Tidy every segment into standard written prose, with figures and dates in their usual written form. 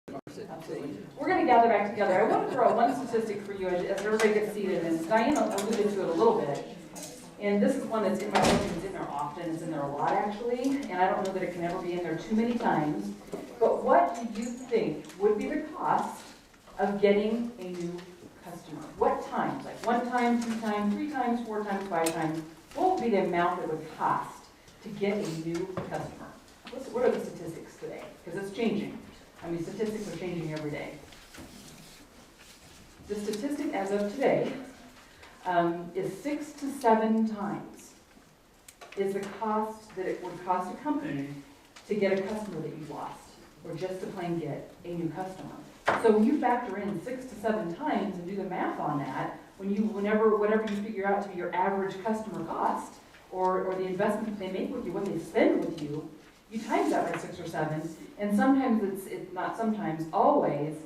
Absolutely. We're going to gather back together. I want to throw out one statistic for you as everybody gets seated, and Diana alluded to it a little bit. And this is one that's in my book, and it's in there often. It's in there a lot, actually, and I don't know that it can ever be in there too many times. But what do you think would be the cost of getting a new customer? What times? Like 1 time, 2 times, 3 times, 4 times, 5 times? What would be the amount that would cost to get a new customer? What are the statistics today? Because it's changing. I mean, statistics are changing every day. The statistic as of today is 6 to 7 times is the cost that it would cost a company to get a customer that you've lost, or just to plain get a new customer. So when you factor in 6 to 7 times and do the math on that, whatever you figure out to be your average customer cost, or the investment that they make with you, what they spend with you, you times that by 6 or 7, and sometimes it's not sometimes, always,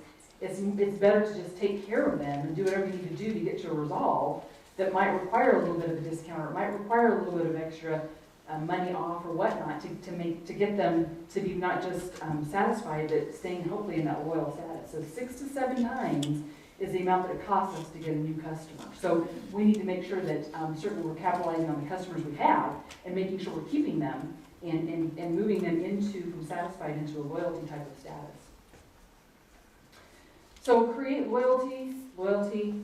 it's better to just take care of them and do whatever you need to do to get to a resolve that might require a little bit of a discount, or it might require a little bit of extra money off or whatnot to get them to be not just satisfied, but staying hopefully in that loyal status. So 6 to 7 times is the amount that it costs us to get a new customer. So we need to make sure that certainly we're capitalizing on the customers we have and making sure we're keeping them and moving them from satisfied into a loyalty type of status. So create loyalty,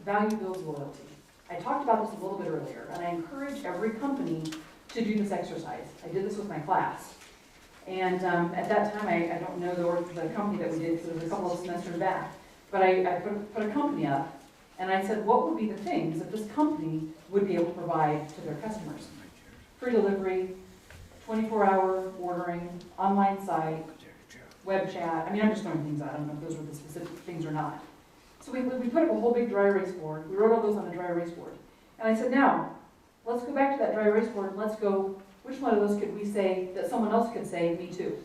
value builds loyalty. I talked about this a little bit earlier, and I encourage every company to do this exercise. I did this with my class. And at that time, I don't know the company that we did, because it was a couple of semesters back, but I put a company up, and I said, what would be the things that this company would be able to provide to their customers? Free delivery, 24-hour ordering, online site, web chat. I mean, I'm just throwing things out. I don't know if those were the specific things or not. So we put up a whole big dry erase board. We wrote all those on the dry erase board. And I said, now, let's go back to that dry erase board and let's go, which one of those could we say that someone else could say, me too?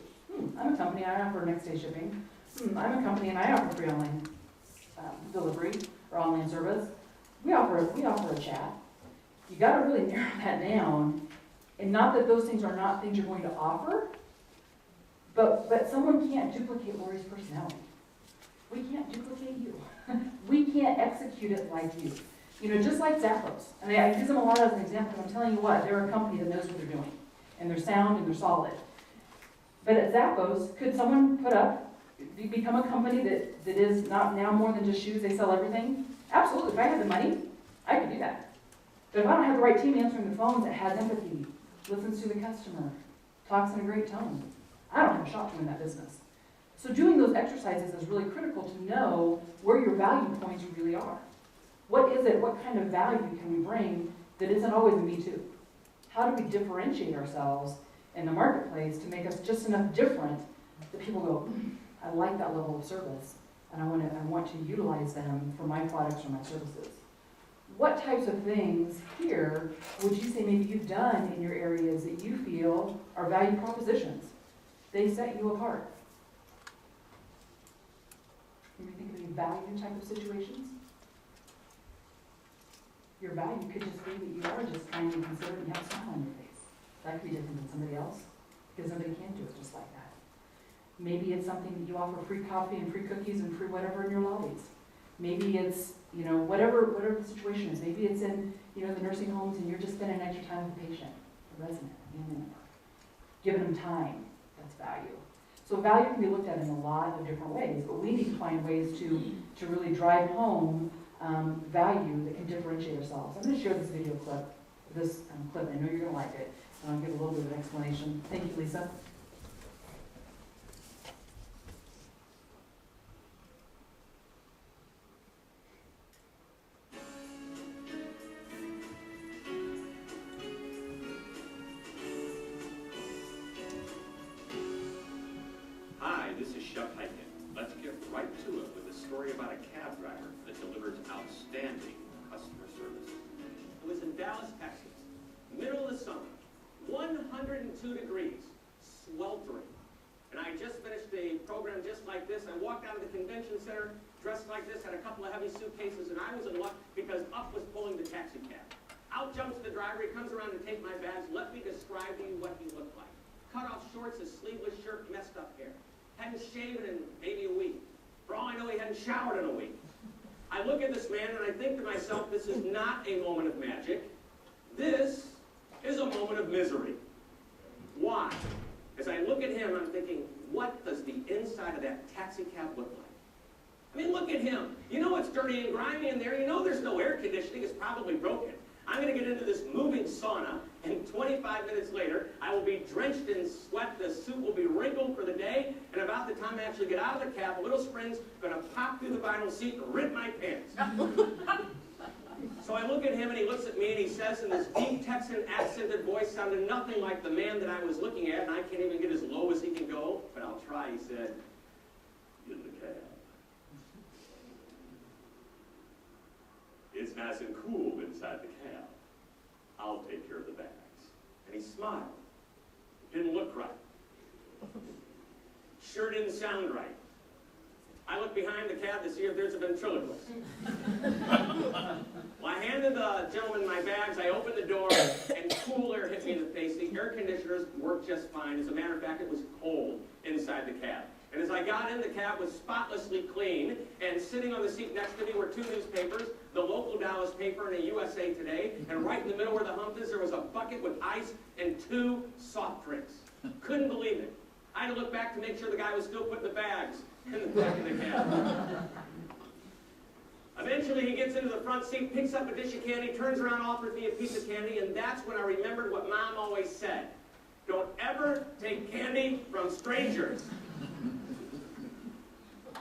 I'm a company, I offer next day shipping. I'm a company and I offer free online delivery or online service. We offer a chat. You got to really narrow that down. And not that those things are not things you're going to offer, but someone can't duplicate Lori's personality. We can't duplicate you. We can't execute it like you. You know, just like Zappos. And I use them a lot as an example, but I'm telling you what, they're a company that knows what they're doing. And they're sound and they're solid. But at Zappos, could someone become a company that is not now more than just shoes, they sell everything? Absolutely. If I had the money, I could do that. But if I don't have the right team answering the phones that has empathy, listens to the customer, talks in a great tone, I don't have a shot to win that business. So doing those exercises is really critical to know where your value points really are. What is it? What kind of value can we bring that isn't always a me too? How do we differentiate ourselves in the marketplace to make us just enough different that people go, I like that level of service, and I want to utilize them for my products or my services. What types of things here would you say maybe you've done in your areas that you feel are value propositions? They set you apart. Can you think of any value type of situations? Your value could just be that you are just kind and considerate and have a smile on your face. That could be different than somebody else, because somebody can't do it just like that. Maybe it's something that you offer free coffee and free cookies and free whatever in your lobbies. Maybe it's, whatever the situation is. Maybe it's in, the nursing homes and you're just spending extra time with the patient, the resident, the family member. Giving them time, that's value. So value can be looked at in a lot of different ways, but we need to find ways to really drive home value that can differentiate ourselves. I'm going to share this video clip. I know you're going to like it, and I'll give a little bit of an explanation. Thank you, Lisa. Hi, this is Shep Hyken. Let's get right to it with a story about a cab driver that delivers outstanding customer service. It was in Dallas, Texas, middle of the summer, 102 degrees, sweltering. And I just finished a program just like this. I walked out of the convention center dressed like this, had a couple of heavy suitcases, and I was in luck because up was pulling the taxi cab. Out jumps the driver. He comes around to take my bags. Let me describe to you what he looked like. Cut off shorts, a sleeveless shirt, messed up hair. Hadn't shaven in maybe a week. hadn't showered in a week. I look at this man and I think to myself, this is not a moment of magic. This is a moment of misery. Why? As I look at him, I'm thinking, what does the inside of that taxi cab look like? I mean, look at him. You know it's dirty and grimy in there. You know there's no air conditioning. It's probably broken. I'm going to get into this moving sauna, and 25 minutes later, I will be drenched in sweat. The suit will be wrinkled for the day, and about the time I actually get out of the cab, a little spring's going to pop through the vinyl seat and rip my pants. So I look at him, and he looks at me, and he says in this deep Texan accented voice, sounded nothing like the man that I was looking at, and I can't even get as low as he can go, but I'll try. He said, "Get in the cab. It's nice and cool inside the cab. I'll take care of the bags." And he smiled. Didn't look right. Sure didn't sound right. I look behind the cab to see if there's a ventriloquist. Well, I handed the gentleman my bags, I opened the door, and cool air hit me in the face. The air conditioners worked just fine. As a matter of fact, it was cold inside the cab. And as I got in, the cab was spotlessly clean, and sitting on the seat next to me were two newspapers, the local Dallas paper and a USA Today, and right in the middle where the hump is, there was a bucket with ice and 2 soft drinks. Couldn't believe it. I had to look back to make sure the guy was still putting the bags in the back of the cab. Eventually, he gets into the front seat, picks up a dish of candy, turns around, offers me a piece of candy, and that's when I remembered what Mom always said. Don't ever take candy from strangers.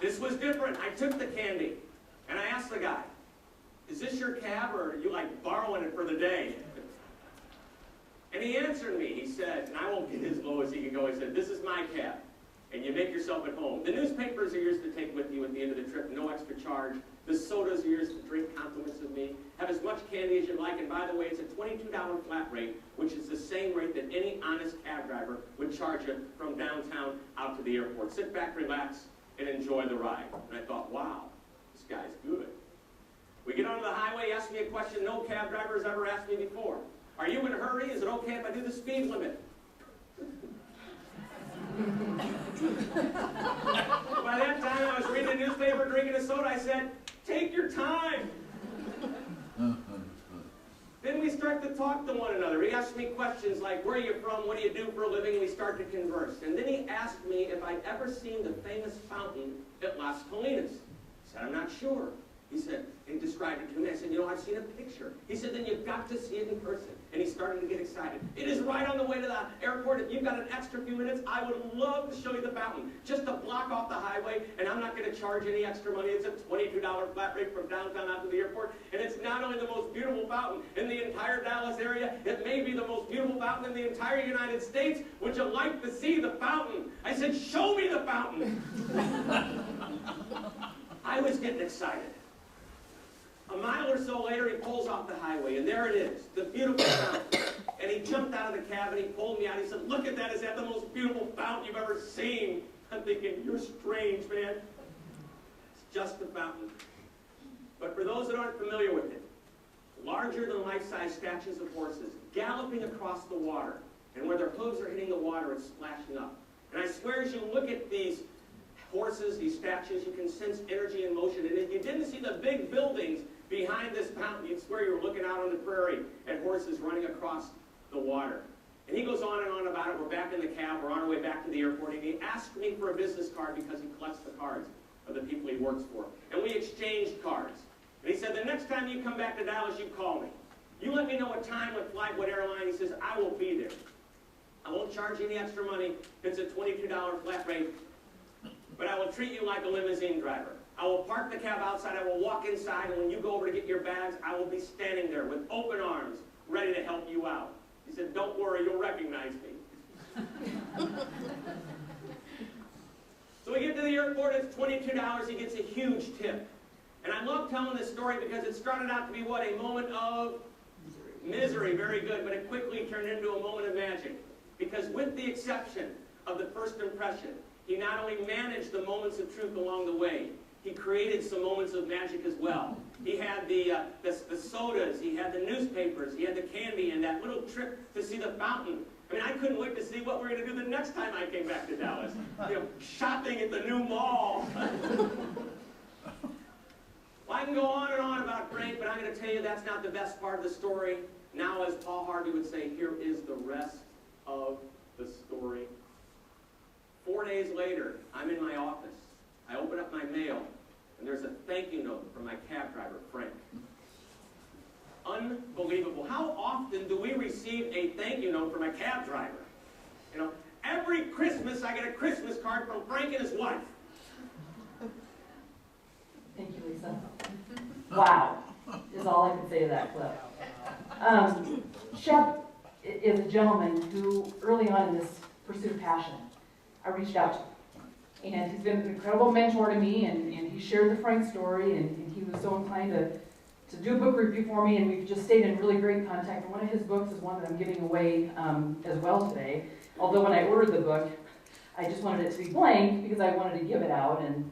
This was different. I took the candy, and I asked the guy, "Is this your cab, or are you like borrowing it for the day?" And he answered me. He said, and I won't get as low as he can go, he said, "This is my cab, and you make yourself at home. The newspapers are yours to take with you at the end of the trip, no extra charge. The sodas are yours to drink, compliments of me. Have as much candy as you'd like, and by the way, it's a $22 flat rate, which is the same rate that any honest cab driver would charge you from downtown out to the airport. Sit back, relax, and enjoy the ride." And I thought, wow, this guy's good. We get onto the highway, he asked me a question no cab driver has ever asked me before. "Are you in a hurry? Is it okay if I do the speed limit?" By that time, I was reading a newspaper, drinking a soda. I said, "Take your time." Then we start to talk to one another. He asked me questions like, "Where are you from? What do you do for a living?" And we start to converse. And then he asked me if I'd ever seen the famous fountain at Las Colinas. I said, "I'm not sure." He said, and he described it to me. I said, "You know, I've seen a picture." He said, "Then you've got to see it in person." And he started to get excited. "It is right on the way to the airport. If you've got an extra few minutes, I would love to show you the fountain. Just to block off the highway, and I'm not going to charge any extra money. It's a $22 flat rate from downtown out to the airport. And it's not only the most beautiful fountain in the entire Dallas area, it may be the most beautiful fountain in the entire United States. Would you like to see the fountain?" I said, "Show me the fountain." I was getting excited. A mile or so later, he pulls off the highway, and there it is, the beautiful fountain. And he jumped out of the cab, and he pulled me out. He said, "Look at that. Is that the most beautiful fountain you've ever seen?" I'm thinking, you're strange, man. It's just a fountain. But for those that aren't familiar with it, larger than life-size statues of horses galloping across the water, and where their hooves are hitting the water, it's splashing up. And I swear, as you look at these horses, these statues, you can sense energy and motion. And if you didn't see the big buildings behind this fountain, you'd swear you were looking out on the prairie at horses running across the water. And he goes on and on about it. We're back in the cab. We're on our way back to the airport. And he asked me for a business card because he collects the cards of the people he works for. And we exchanged cards. And he said, "The next time you come back to Dallas, you call me. You let me know what time, what flight, what airline." He says, "I will be there. I won't charge you any extra money. It's a $22 flat rate. But I will treat you like a limousine driver. I will park the cab outside, I will walk inside, and when you go over to get your bags, I will be standing there with open arms, ready to help you out." He said, "Don't worry, you'll recognize me." So we get to the airport, it's $22, he gets a huge tip. And I love telling this story because it started out to be what? A moment of misery, very good, but it quickly turned into a moment of magic. Because with the exception of the first impression, he not only managed the moments of truth along the way, he created some moments of magic as well. He had the sodas, he had the newspapers, he had the candy, and that little trip to see the fountain. I mean, I couldn't wait to see what we were going to do the next time I came back to Dallas. You know, shopping at the new mall. that's not the best part of the story. Now, as Paul Harvey would say, here is the rest of the story. 4 days later, I'm in my office. I open up my mail, and there's a thank you note from my cab driver, Frank. Unbelievable. How often do we receive a thank you note from a cab driver? You know, every Christmas I get a Christmas card from Frank and his wife. Thank you, Lisa. Wow, is all I can say to that clip. Shep is a gentleman who, early on in this pursuit of passion, I reached out to. And he's been an incredible mentor to me, and he shared the Frank story, and he was so inclined to do a book review for me, and we've just stayed in really great contact. And one of his books is one that I'm giving away as well today. Although when I ordered the book, I just wanted it to be blank because I wanted to give it out, and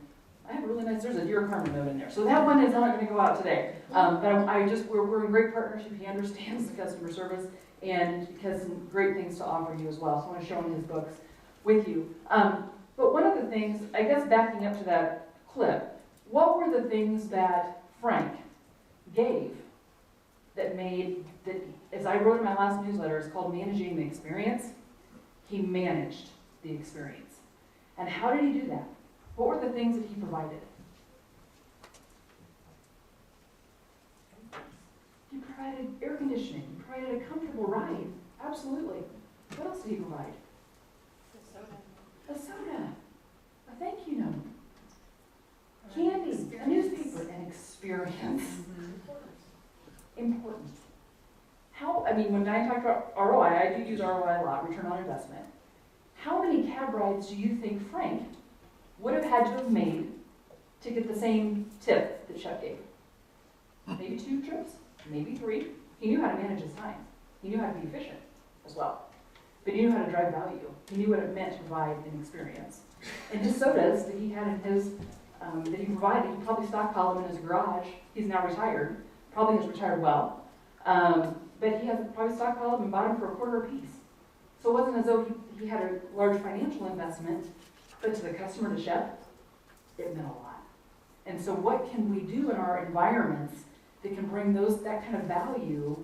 I have a really nice, there's a Dear Carmen note in there. So that one is not going to go out today. But we're in great partnership. He understands the customer service and has some great things to offer you as well. So I want to show him his books with you. But one of the things, I guess backing up to that clip, what were the things that Frank gave that made, that, as I wrote in my last newsletter, it's called Managing the Experience. He managed the experience. And how did he do that? What were the things that he provided? He provided air conditioning. He provided a comfortable ride. Absolutely. What else did he provide? A soda. A thank you note. Candy. A newspaper. An experience. Important. When I talk about ROI, I do use ROI a lot, return on investment. How many cab rides do you think Frank would have had to have made to get the same tip that Shep gave? Maybe 2 trips, maybe 3. He knew how to manage his time. He knew how to be efficient as well. But he knew how to drive value. He knew what it meant to provide an experience. And his sodas that he had in his, that he provided, he probably stockpiled them in his garage. He's now retired, probably has retired well. But he has probably stockpiled them and bought them for $0.25 a piece. So it wasn't as though he had a large financial investment, but to the customer, to Shep, it meant a lot. And so what can we do in our environments that can bring that kind of value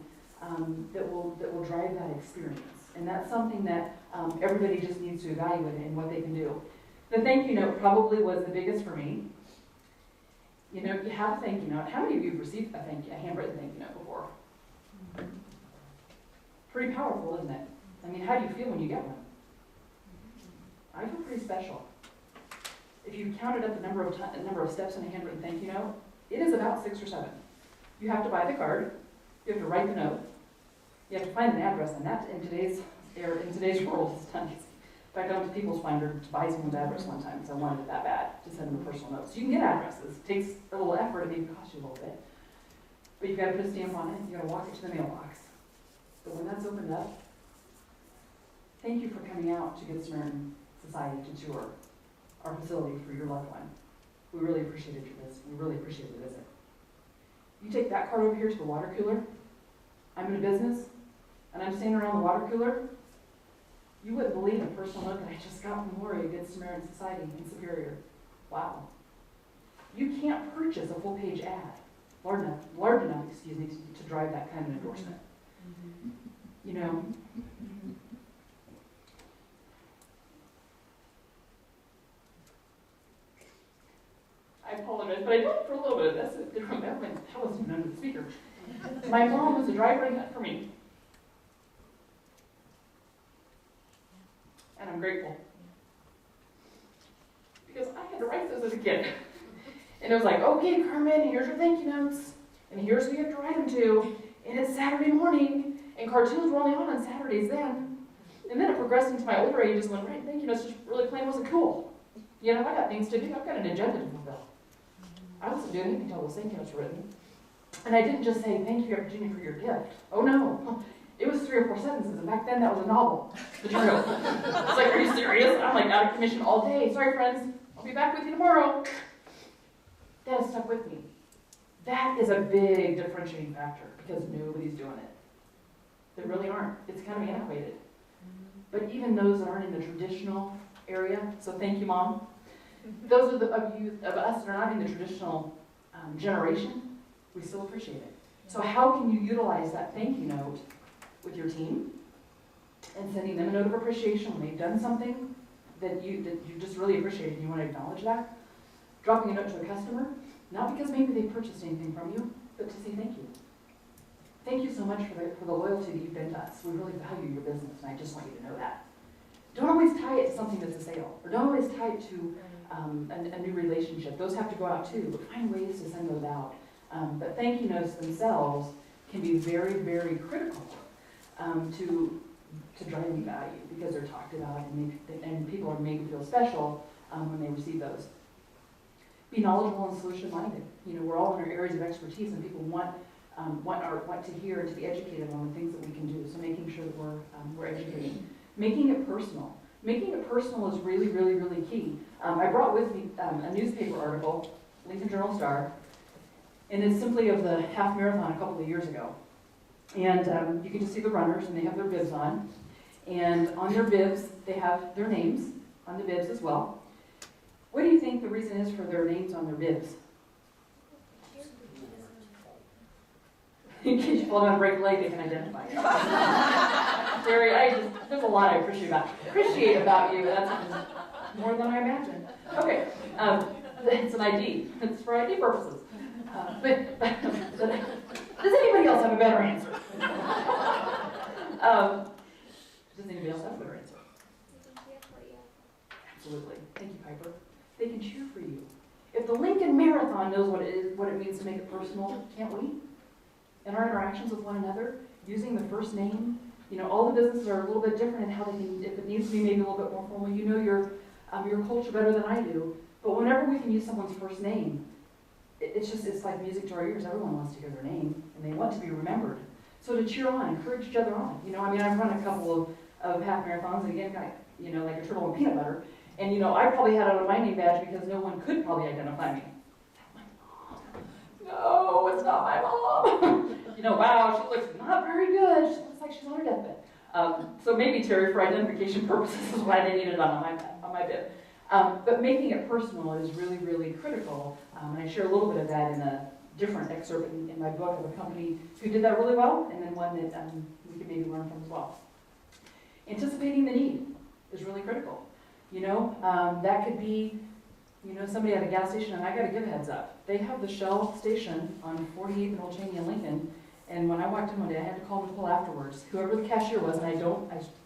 that will drive that experience? And that's something that everybody just needs to evaluate in what they can do. The thank you note probably was the biggest for me. You know, you have a thank you note. How many of you have received a handwritten thank you note before? Pretty powerful, isn't it? I mean, how do you feel when you get one? I feel pretty special. If you counted up the number of steps in a handwritten thank you note, it is about 6 or 7. You have to buy the card. You have to write the note. You have to find an address, and that in today's world is done. In fact, I went to People's Finder to buy someone's address one time because I wanted it that bad to send them a personal note. So you can get addresses. It takes a little effort. It even costs you a little bit. But you've got to put a stamp on it. You've got to walk it to the mailbox. But when that's opened up, thank you for coming out to Good Samaritan Society to tour our facility for your loved one. We really appreciated your visit. We really appreciate the visit. You take that card over here to the water cooler. I'm in a business, and I'm standing around the water cooler. You wouldn't believe a personal note that I just got from Lori at Good Samaritan Society in Superior. Wow. You can't purchase a full-page ad, large enough, to drive that kind of endorsement. You know, I apologize, but I did for a little bit of this. I wasn't even under the speaker. My mom was a driver in that for me. And I'm grateful. Because I had to write those as a kid. And it was like, okay, Carmen, here's your thank you notes. And here's who you have to write them to. And it's Saturday morning. And cartoons were only on Saturdays then. And then it progressed into my older ages when writing thank you notes just really plain wasn't cool. You know, I got things to do. I've got an agenda to fulfill. I wasn't doing anything until those thank you notes were written. And I didn't just say, thank you, Virginia, for your gift. Oh, no. It was 3 or 4 sentences, and back then that was a novel material. It's like, are you serious? I'm like out of commission all day. Sorry, friends. I'll be back with you tomorrow. That has stuck with me. That is a big differentiating factor because nobody's doing it. They really aren't. It's kind of antiquated. But even those that aren't in the traditional area, so thank you, Mom. Those of us that are not in the traditional generation, we still appreciate it. So how can you utilize that thank you note with your team and sending them a note of appreciation when they've done something that you just really appreciate and you want to acknowledge that? Dropping a note to a customer, not because maybe they purchased anything from you, but to say thank you. Thank you so much for the loyalty that you've been to us. We really value your business, and I just want you to know that. Don't always tie it to something that's a sale, or don't always tie it to a new relationship. Those have to go out too, but find ways to send those out. But thank you notes themselves can be very, very critical to driving value because they're talked about and people are made to feel special when they receive those. Be knowledgeable and solution-minded. You know, we're all in our areas of expertise, and people want to hear and to be educated on the things that we can do. So making sure that we're educating. Making it personal. Making it personal is really, really, really key. I brought with me a newspaper article, Lincoln Journal-Star, and it's simply of the half marathon a couple of years ago. And you can just see the runners, and they have their bibs on. And on their bibs, they have their names on the bibs as well. What do you think the reason is for their names on their bibs? In case you fall down and break a leg, they can identify you. Terry, there's a lot I appreciate about you. That's more than I imagined. Okay, it's an ID. It's for ID purposes. But does anybody else have a better answer? Does anybody else have a better answer? They can cheer for you. Absolutely. Thank you, Piper. They can cheer for you. If the Lincoln Marathon knows what it means to make it personal, can't we? In our interactions with one another, using the first name, you know, all the businesses are a little bit different in how they can, if it needs to be maybe a little bit more formal, you know your culture better than I do. But whenever we can use someone's first name, it's like music to our ears. Everyone wants to hear their name, and they want to be remembered. So to cheer on, encourage each other on. You know, I mean, I've run a couple of half marathons, and again, like a turtle and peanut butter. And you know, I probably had it on my name badge because no one could probably identify me. My mom. No, it's not my mom. You know, wow, she looks not very good. She looks like she's on her deathbed. So maybe, Terry, for identification purposes is why they needed it on my bib. But making it personal is really, really critical. And I share a little bit of that in a different excerpt in my book of a company who did that really well, and then one that we could maybe learn from as well. Anticipating the need is really critical. You know, that could be, you know, somebody at a gas station, and I got to give a heads up. They have the Shell station on 48th and Old Cheney and Lincoln, and when I walked in one day, I had to call Nicole afterwards, whoever the cashier was, and I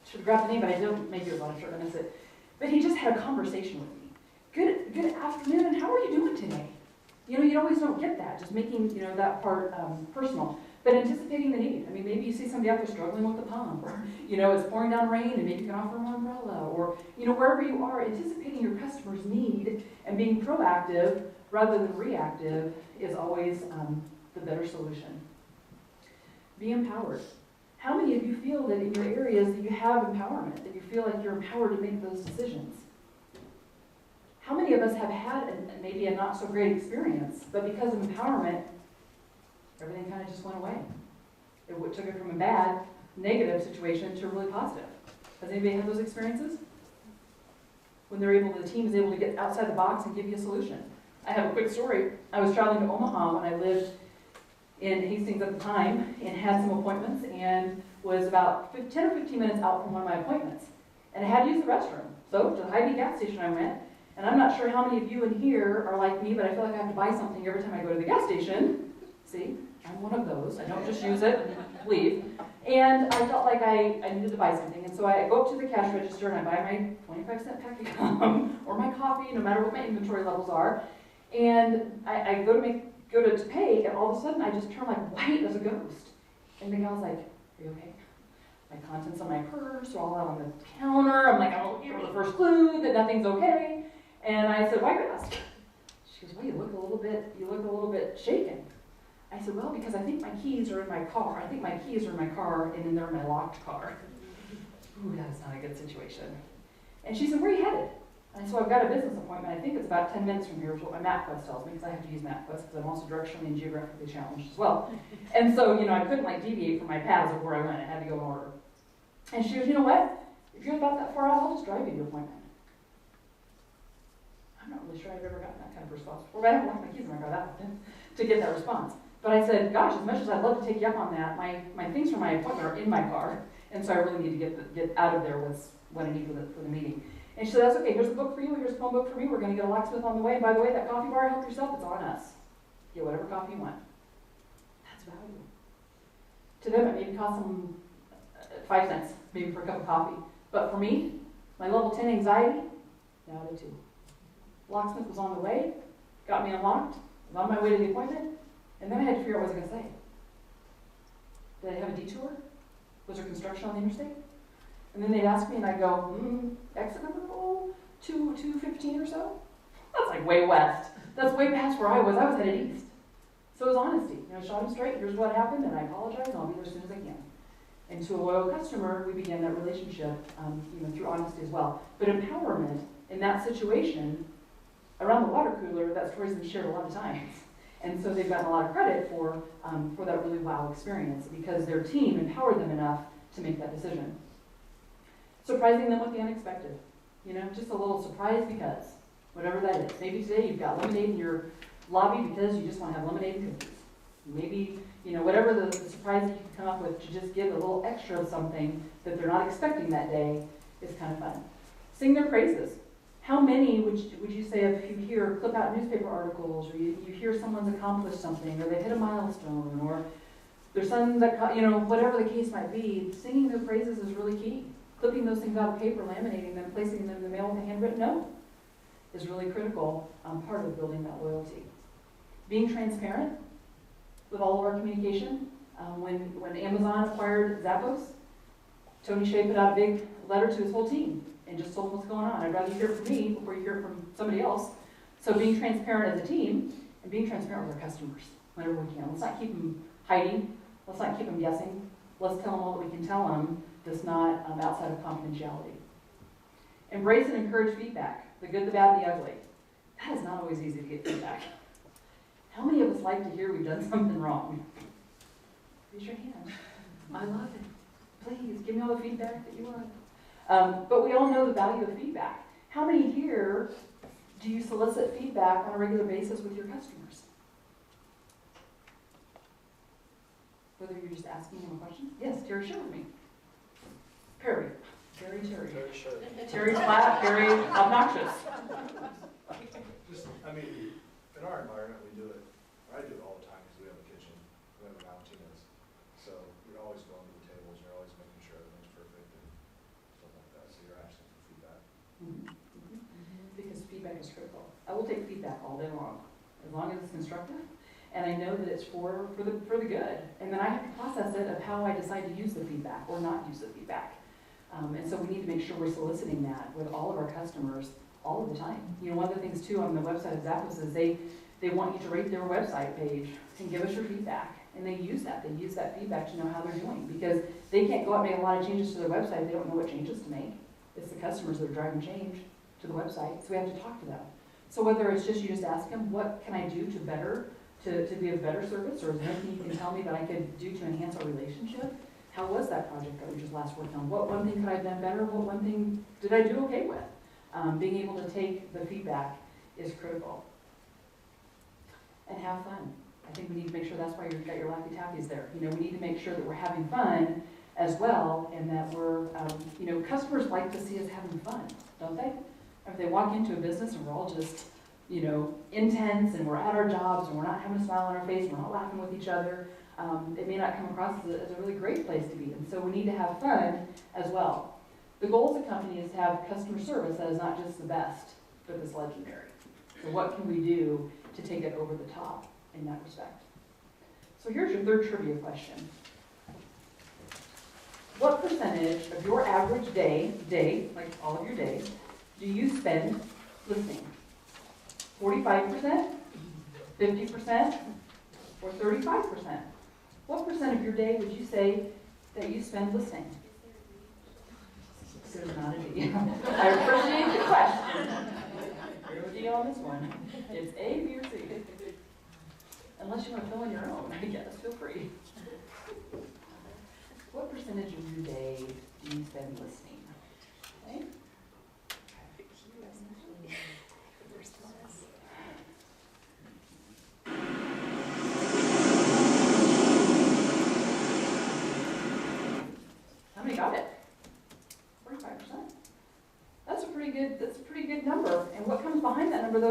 should have grabbed the name, but I didn't, maybe it was on a shirt, and I said, but he just had a conversation with me. Good afternoon, and how are you doing today? You know, you always don't get that, just making, you know, that part personal. But anticipating the need. I mean, maybe you see somebody out there struggling with the pump, or, you know, it's pouring down rain, and maybe you can offer them an umbrella, or, you know, wherever you are, anticipating your customer's need and being proactive rather than reactive is always the better solution. Be empowered. How many of you feel that in your areas that you have empowerment, that you feel like you're empowered to make those decisions? How many of us have had maybe a not so great experience, but because of empowerment, everything kind of just went away? It took it from a bad, negative situation to a really positive. Has anybody had those experiences? When the team is able to get outside the box and give you a solution. I have a quick story. I was traveling to Omaha when I lived in Hastings at the time and had some appointments and was about 10 or 15 minutes out from one of my appointments. And I had to use the restroom. So to the Hy-Vee gas station I went. And I'm not sure how many of you in here are like me, but I feel like I have to buy something every time I go to the gas station. See, I'm one of those. I don't just use it and leave. And I felt like I needed to buy something. And so I go up to the cash register and I buy my 25-cent pack of gum or my coffee, no matter what my inventory levels are. And I go to pay, and all of a sudden I just turn like white as a ghost. And the gal's like, "Are you okay?" My contents of my purse are all out on the counter. I'm like, I'm looking for the first clue that nothing's okay. And I said, "Why are you asking?" She goes, "Well, you look a little bit shaken." I said, "Well, because I think my keys are in my car. I think my keys are in my car, and then they're in my locked car." Ooh, that's not a good situation. And she said, "Where are you headed?" And so I've got a business appointment. I think it's about 10 minutes from here, is what my MapQuest tells me, because I have to use MapQuest, because I'm also directionally and geographically challenged as well. And so, you know, I couldn't like deviate from my paths of where I went. I had to go in order. And she goes, "You know what? If you're about that far out, I'll just drive you to your appointment." I'm not really sure I've ever gotten that kind of response before, but I haven't left my keys in my car that often to get that response. But I said, gosh, as much as I'd love to take you up on that, my things for my appointment are in my car. And so I really need to get out of there with what I need for the meeting. And she said, that's okay, here's a book for you, here's a phone book for me, we're gonna get a locksmith on the way. And by the way, that coffee bar, help yourself, it's on us. Get whatever coffee you want. That's valuable. To them, it maybe cost them 5 cents, maybe for a cup of coffee. But for me, my level 10 anxiety, now to 2. Locksmith was on the way, got me unlocked, was on my way to the appointment, and then I had to figure out what I was going to say. Did I have a detour? Was there construction on the interstate? And then they'd ask me, and I'd go, exit number 215 or so? That's like way west. That's way past where I was. I was headed east. So it was honesty. You know, I shot him straight, here's what happened, and I apologize, and I'll be there as soon as I can. And to a loyal customer, we began that relationship through honesty as well. But empowerment in that situation, around the water cooler, that story's been shared a lot of times. And so they've gotten a lot of credit for that really wow experience because their team empowered them enough to make that decision. Surprising them with the unexpected. You know, just a little surprise because, whatever that is. Maybe today you've got lemonade in your lobby because you just want to have lemonade and cookies. Maybe, you know, whatever the surprise that you can come up with to just give a little extra of something that they're not expecting that day is kind of fun. Sing their praises. How many would you say if you hear clip out newspaper articles, or you hear someone's accomplished something, or they hit a milestone, or their son that, you know, whatever the case might be, singing their praises is really key. Clipping those things out of paper, laminating them, placing them in the mail with a handwritten note is really critical part of building that loyalty. Being transparent with all of our communication. When Amazon acquired Zappos, Tony Hsieh put out a big letter to his whole team and just told them what's going on. I'd rather you hear from me before you hear from somebody else. So being transparent as a team and being transparent with our customers whenever we can. Let's not keep them hiding. Let's not keep them guessing. Let's tell them all that we can tell them that's not outside of confidentiality. Embrace and encourage feedback, the good, the bad, and the ugly. That is not always easy to get feedback. How many of us like to hear we've done something wrong? Raise your hand. I love it. Please, give me all the feedback that you want. But we all know the value of feedback. How many here do you solicit feedback on a regular basis with your customers? Whether you're just asking them a question? Yes, Terry, share with me. Terry. Terry. Terry's flat, very obnoxious. I mean, in our environment, we do it. I do it all the time because we have a kitchen. We have a Valentina's. So you're always going to the tables. You're always making sure everything's perfect and stuff like that. So you're asking for feedback. Because feedback is critical. I will take feedback all day long, as long as it's constructive, and I know that it's for the good. And then I have to process it of how I decide to use the feedback or not use the feedback. And so we need to make sure we're soliciting that with all of our customers all of the time. You know, one of the things too on the website of Zappos is they want you to rate their website page and give us your feedback. And they use that. They use that feedback to know how they're doing because they can't go out and make a lot of changes to their website if they don't know what changes to make. It's the customers that are driving change to the website, so we have to talk to them. So whether it's just you just ask them, what can I do to be of better service, or is there anything you can tell me that I could do to enhance our relationship? How was that project that we just last worked on? What one thing could I have done better? What one thing did I do okay with? Being able to take the feedback is critical. And have fun. I think we need to make sure that's why you've got your Laffy Taffies there. You know, we need to make sure that we're having fun as well, and that we're, you know, customers like to see us having fun, don't they? If they walk into a business and we're all just, you know, intense and we're at our jobs and we're not having a smile on our face, we're not laughing with each other, it may not come across as a really great place to be. And so we need to have fun as well. The goal of the company is to have customer service that is not just the best, but is legendary. So what can we do to take it over the top in that respect? So here's your third trivia question. What percentage of your average day, like all of your days, do you spend listening? 45%, 50%, or 35%? What percent of your day would you say that you spend listening? There's not a D. I appreciate the question. No D on this one. It's A, B, or C. Unless you want to fill in your own, I guess, feel free. What percentage of your day do you spend listening? Okay?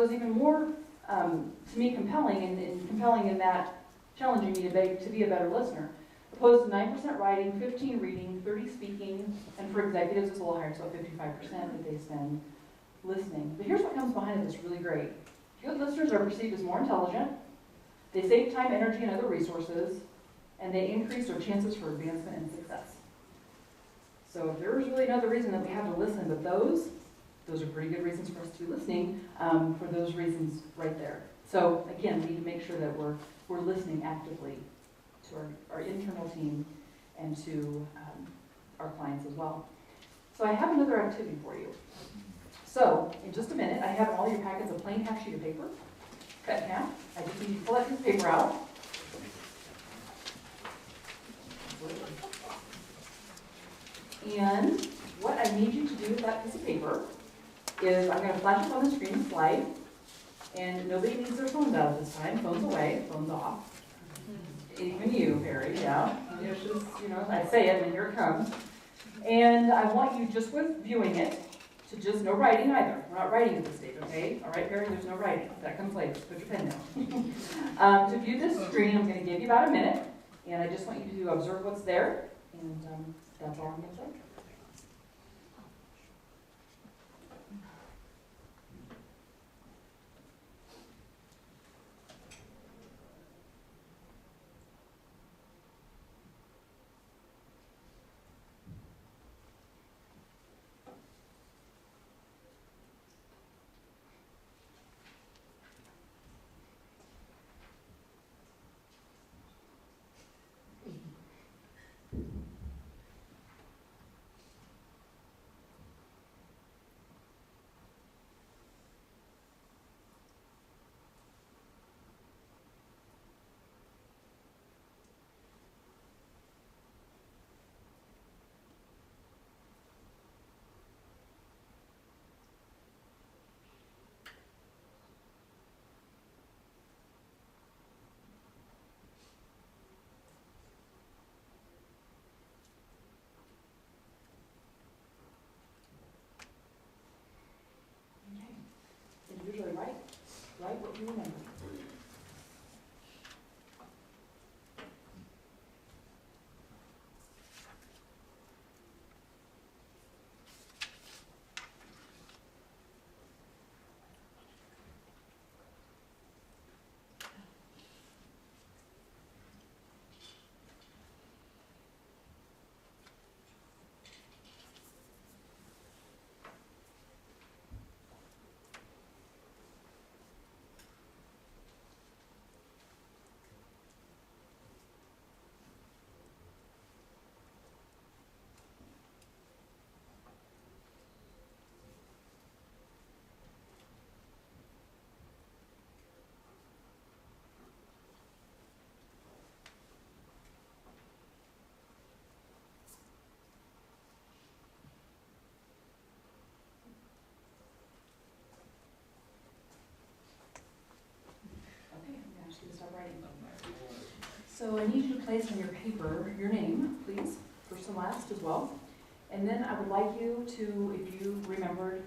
was even more, to me, compelling, and compelling in that challenging me to be a better listener. Opposed to 9% writing, 15 reading, 30 speaking, and for executives it's a little higher, so 55% that they spend listening. But here's what comes behind it that's really great. Good listeners are perceived as more intelligent, they save time, energy, and other resources, and they increase their chances for advancement and success. So if there's really another reason that we have to listen, but those are pretty good reasons for us to be listening, for those reasons right there. So again, we need to make sure that we're listening actively to our internal team and to our clients as well. So I have another activity for you. So in just a minute, I have in all your packets a plain half sheet of paper, cut in half. I just need you to pull that piece of paper out. And what I need you to do with that piece of paper is I'm going to flash it on the screen and slide. And nobody needs their phones out at this time. Phones away, phones off. Even you, Perry, yeah. It's just, I say it and here it comes. And I want you, just with viewing it, to just, no writing either. We're not writing at this stage, okay? All right, Perry, there's no writing. That comes later. Put your pen down. To view this screen, I'm going to give you about a minute. And I just want you to observe what's there. And that's all I'm going to say. Usually write what you remember. So I need you to place on your paper your name, please, first and last as well. And then I would like you to, if you remembered,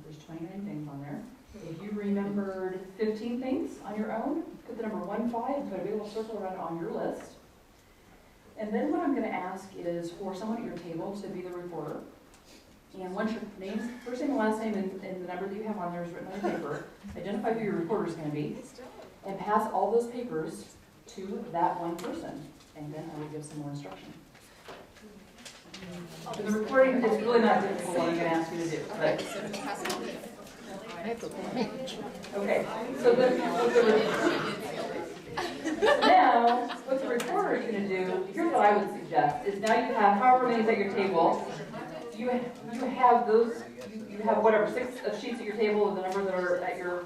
there's 29 things on there. If you remembered 15 things on your own, put the number 15 and put a big little circle around it on your list. And then what I'm going to ask is for someone at your table to be the reporter. And once your name, first name and last name, and the number that you have on there is written on your paper, identify who your reporter is going to be, and pass all those papers to that one person, and then I will give some more instruction. The recording is really not difficult what I'm going to ask you to do, but okay. So now, what the reporter is going to do, here's what I would suggest: is now you have however many is at your table. You have those. You have whatever 6 sheets at your table of the number that are at your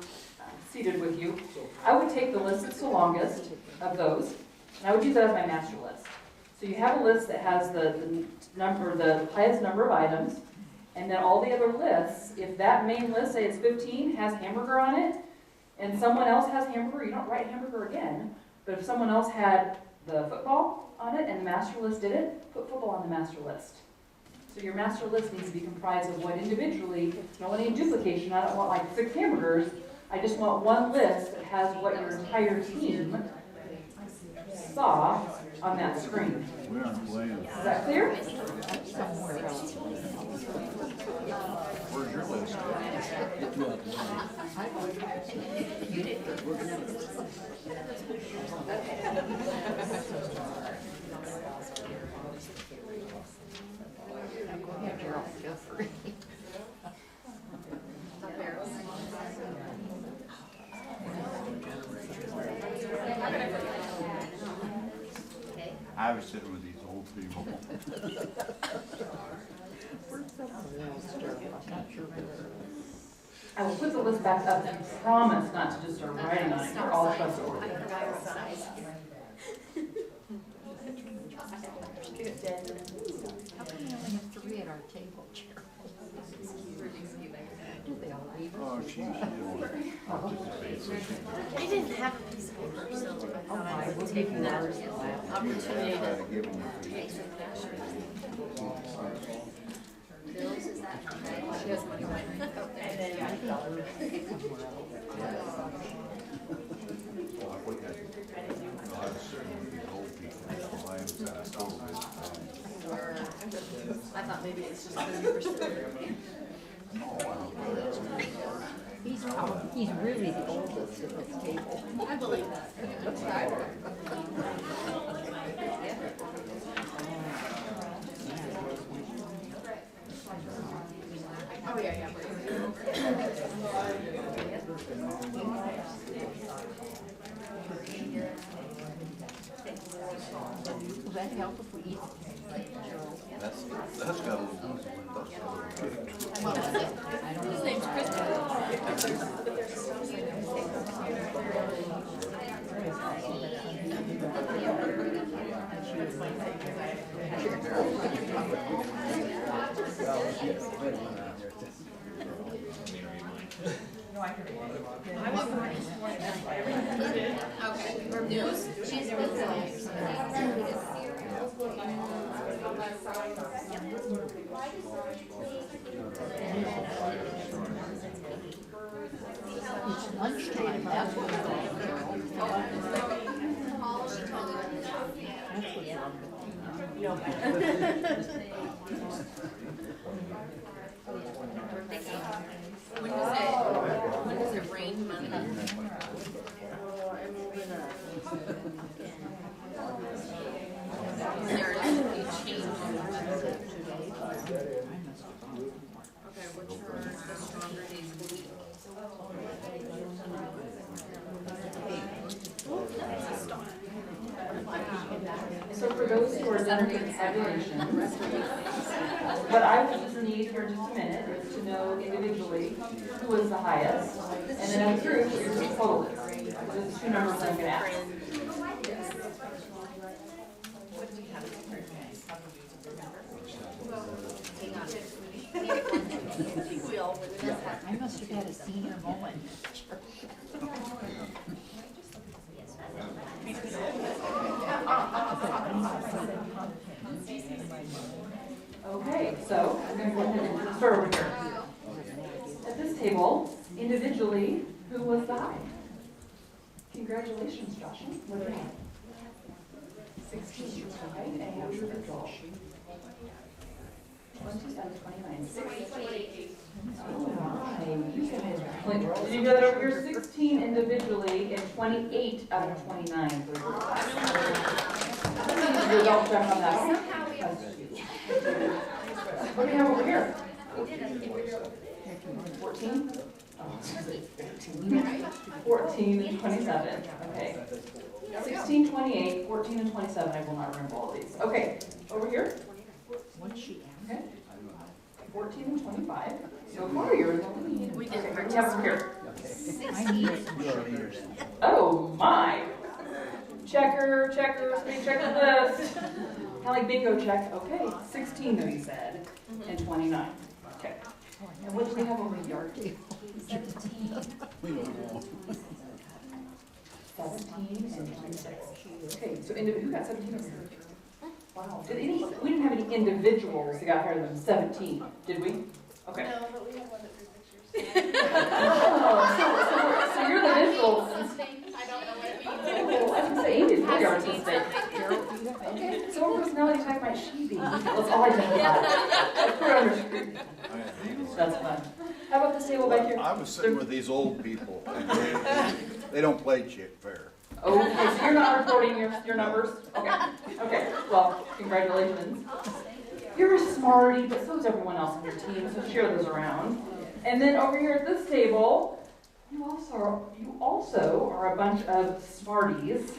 seated with you. I would take the list that's the longest of those, and I would use that as my master list. So you have a list that has the highest number of items, and then all the other lists, if that main list, say it's 15, has hamburger on it, and someone else has hamburger, you don't write hamburger again, but if someone else had the football on it and the master list did it, put football on the master list. So your master list needs to be comprised of what individually, don't want any duplication, I don't want like 6 hamburgers, I just want one list that has what your entire team saw on that screen. We aren't playing. Is that clear? Where's your list? I was sitting with these old people. I will put the list back up and promise not to just start writing on it. You're all trustworthy. How come we only have 3 at our table, Cheryl? Do they all leave? Oh, she didn't participate. I didn't have a piece of paper, so I thought I would take that opportunity to take some pictures. Bills, is that okay? She has money. And then Well, I was sitting with these old people. While I was at school, I thought maybe it's just because you were sitting there. He's really the oldest at this table. I believe that. Oh, yeah. Will that help if we eat? that's got a little, His name's Christopher. Okay. News? She's It's lunchtime, that's what we're doing, Cheryl. When does it rain Monday? There is a change. Okay, which are the stronger days of the week? So for those who are done with tabulations, what I will just need here in just a minute is to know individually who was the highest, and then as a group, what your group total is. Those are 2 numbers I'm gonna ask. I must have had a senior moment. Okay, so I'm going to go ahead and start over here. At this table, individually, who was the high? Congratulations, Joshua. What your hand? 16, right? And what's your result? 20 out of 29. 16. All right. Did you get that over here? 16 individually and 28 out of 29 for the group. Your result check on that one. What do we have over here? 14? 14 and 27. Okay. 16, 28, 14 and 27. I will not remember all of these. Okay. Over here? What's she at? Okay. 14 and 25. So far, you're in the lead. We did. Okay, what do we have over here? I need some. Oh, my. Checker, somebody check the list. Kind of like bingo check. Okay, 16 though you said, and 29. Okay. And what do we have over here? 17. 17 and 26. Okay, so who got 17 over here? Wow. We didn't have any individuals that got higher than 17, did we? Okay. No, but we have one that drew pictures. Oh, might she be? That's all I did. Put her under scrutiny. That's fun. How about this table back here? I was sitting with these old people, and they don't play chick fair. Okay, so you're not reporting your numbers? Okay, well, congratulations. You're a smarty, but so is everyone else on your team, so share those around. And then over here at this table, you also are a bunch of smarties.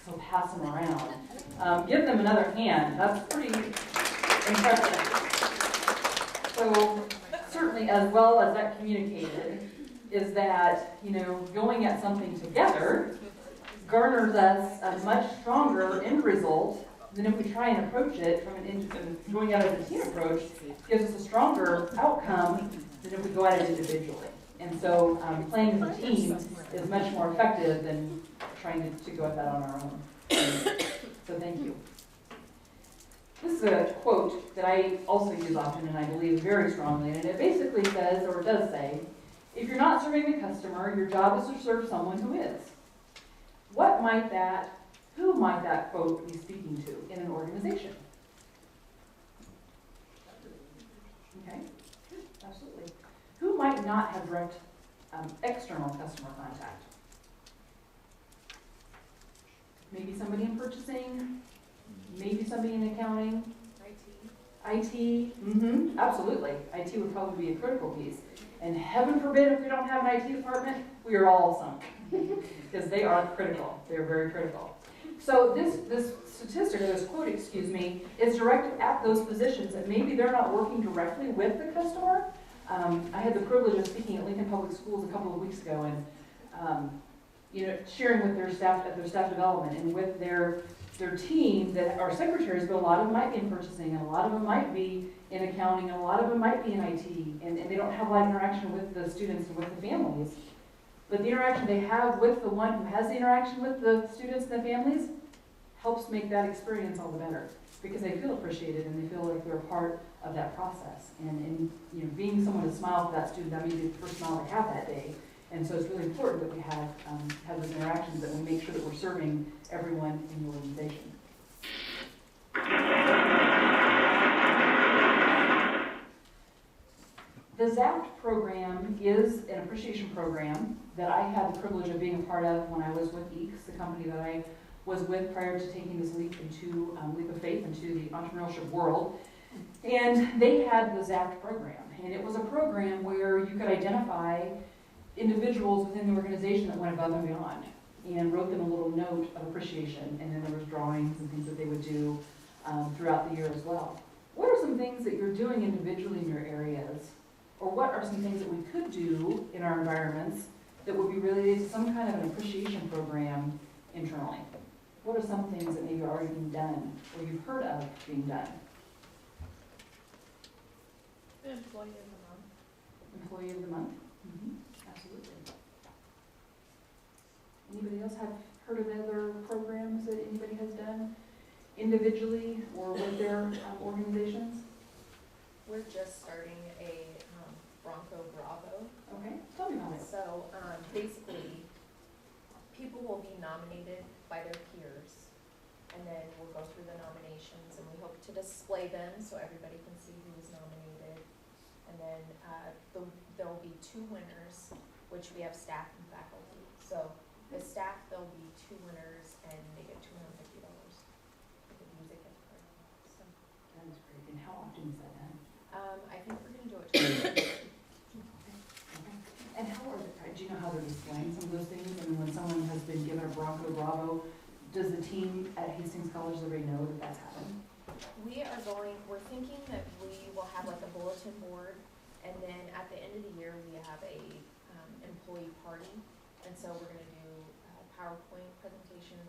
So pass them around. Give them another hand. That's pretty impressive. So certainly, as well as that communicated, is that, going at something together garners us a much stronger end result than if we try and approach it from going at it as a team approach, gives us a stronger outcome than if we go at it individually. And so playing as a team is much more effective than trying to go at that on our own. So thank you. This is a quote that I also use often and I believe very strongly, and it basically says, or it does say, if you're not serving the customer, your job is to serve someone who is. Who might that quote be speaking to in an organization? Okay, absolutely. Who might not have direct external customer contact? Maybe somebody in purchasing, maybe somebody in accounting. IT, absolutely. IT would probably be a critical piece. And heaven forbid if we don't have an IT department, we are all sunk. Because they are critical. They're very critical. So this statistic, or this quote, is directed at those positions that maybe they're not working directly with the customer. I had the privilege of speaking at Lincoln Public Schools a couple of weeks ago and sharing with their staff at their staff development and with their team that are secretaries, but a lot of them might be in purchasing, and a lot of them might be in accounting, and a lot of them might be in IT, and they don't have a lot of interaction with the students and with the families. But the interaction they have with the one who has the interaction with the students and the families helps make that experience all the better, because they feel appreciated and they feel like they're a part of that process. And being someone to smile for that student, that may be the first smile they have that day. And so it's really important that we have those interactions, that we make sure that we're serving everyone in the organization. The ZAPT program is an appreciation program that I had the privilege of being a part of when I was with EECS, the company that I was with prior to taking this leap of faith into the entrepreneurship world. And they had the ZAPT program. And it was a program where you could identify individuals within the organization that went above and beyond and wrote them a little note of appreciation. And then there was drawings and things that they would do throughout the year as well. What are some things that you're doing individually in your areas? Or what are some things that we could do in our environments that would be related to some kind of an appreciation program internally? What are some things that maybe are already being done or you've heard of being done? Employee of the month. Employee of the month? Absolutely. Anybody else have heard of other programs that anybody has done individually or with their organizations? We're just starting a Bronco Bravo. Okay, tell me about it. So basically, people will be nominated by their peers, and then we'll go through the nominations, and we hope to display them so everybody can see who was nominated. And then there will be 2 winners, which we have staff and faculty. So the staff, there'll be 2 winners, and they get $250 with the music and card. So That is great. And how often is that done? I think we're going to do it twice. And do you know how they're displaying some of those things? I mean, when someone has been given a Bronco Bravo, does the team at Hastings College already know that that's happened? We're thinking that we will have like a bulletin board, and then at the end of the year, we have a employee party. And so we're gonna do a PowerPoint presentation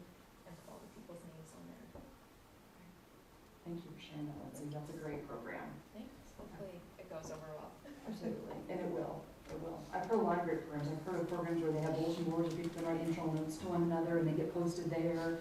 and put all the people's names on there. Thank you for sharing that, Lindsay. That's a great program. Thanks, hopefully it goes over well. Absolutely, and it will. It will. I've heard a lot of great programs. I've heard of programs where they have bulletin boards where people can write intro notes to one another and they get posted there.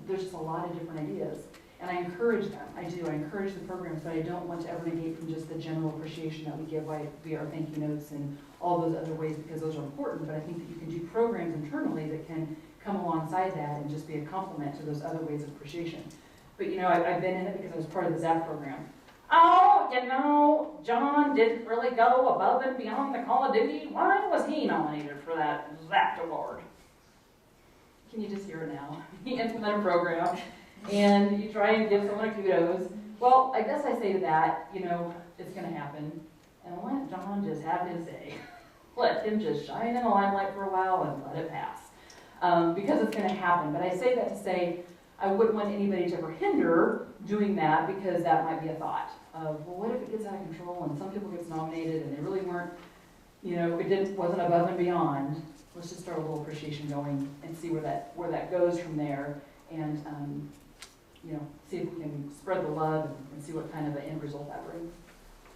There's just a lot of different ideas. And I encourage them. I do. I encourage the programs, but I don't want to ever negate from just the general appreciation that we give via our thank you notes and all those other ways, because those are important. But I think that you can do programs internally that can come alongside that and just be a complement to those other ways of appreciation. but I've been in it because I was part of the ZAP program. Oh, John didn't really go above and beyond the Call of Duty. Why was he nominated for that ZAP award? Can you just hear it now? You implement a program, and you try and give someone a kudos. Well, I guess I say to that, it's going to happen, and let John just have his day. Let him just shine in the limelight for a while and let it pass. Because it's going to happen. But I say that to say I wouldn't want anybody to ever hinder doing that, because that might be a thought of, well, what if it gets out of control and some people gets nominated and they really weren't, wasn't above and beyond. Let's just start a little appreciation going and see where that goes from there, and see if we can spread the love and see what kind of an end result that brings.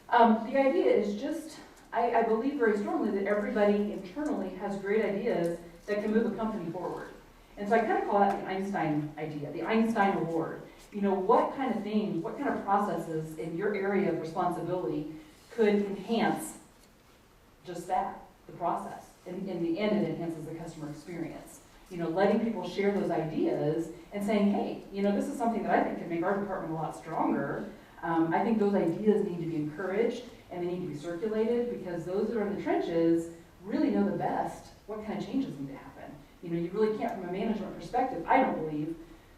The idea is just, I believe very strongly that everybody internally has great ideas that can move a company forward. And so I kind of call that the Einstein idea, the Einstein Award. What kind of things, what kind of processes in your area of responsibility could enhance just that, the process. In the end, it enhances the customer experience. Letting people share those ideas and saying, hey, this is something that I think can make our department a lot stronger. I think those ideas need to be encouraged and they need to be circulated, because those that are in the trenches really know the best what kind of changes need to happen. You really can't, from a management perspective, I don't believe,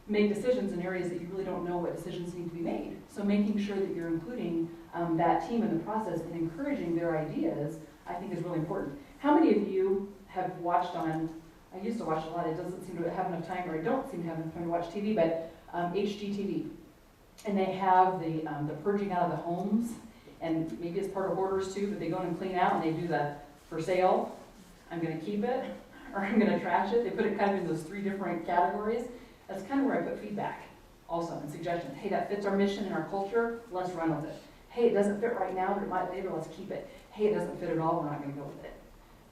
make decisions in areas that you really don't know what decisions need to be made. So making sure that you're including that team in the process and encouraging their ideas, I think is really important. How many of you have watched on, I used to watch a lot, it doesn't seem to have enough time, or I don't seem to have enough time to watch TV, but HGTV. And they have the purging out of the homes, and maybe it's part of Hoarders too, but they go in and clean out and they do the for sale, I'm gonna keep it, or I'm gonna trash it. They put it kind of in those 3 different categories. That's kind of where I put feedback also, and suggestions. Hey, that fits our mission and our culture, let's run with it. Hey, it doesn't fit right now, but it might later, let's keep it. Hey, it doesn't fit at all, we're not gonna go with it.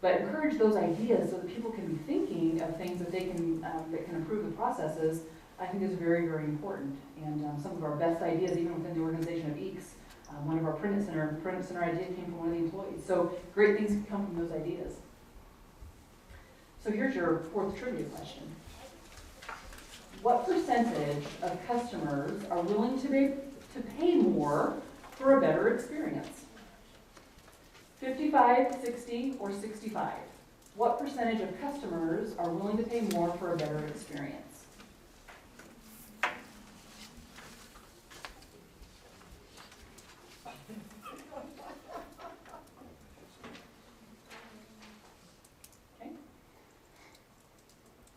But encourage those ideas so that people can be thinking of things that they can, that can improve the processes, I think is very, very important. And some of our best ideas, even within the organization of EECS, one of our Print It Center idea came from one of the employees. So great things can come from those ideas. So here's your 4th trivia question. What percentage of customers are willing to pay more for a better experience? 55, 60, or 65? What percentage of customers are willing to pay more for a better experience? Okay.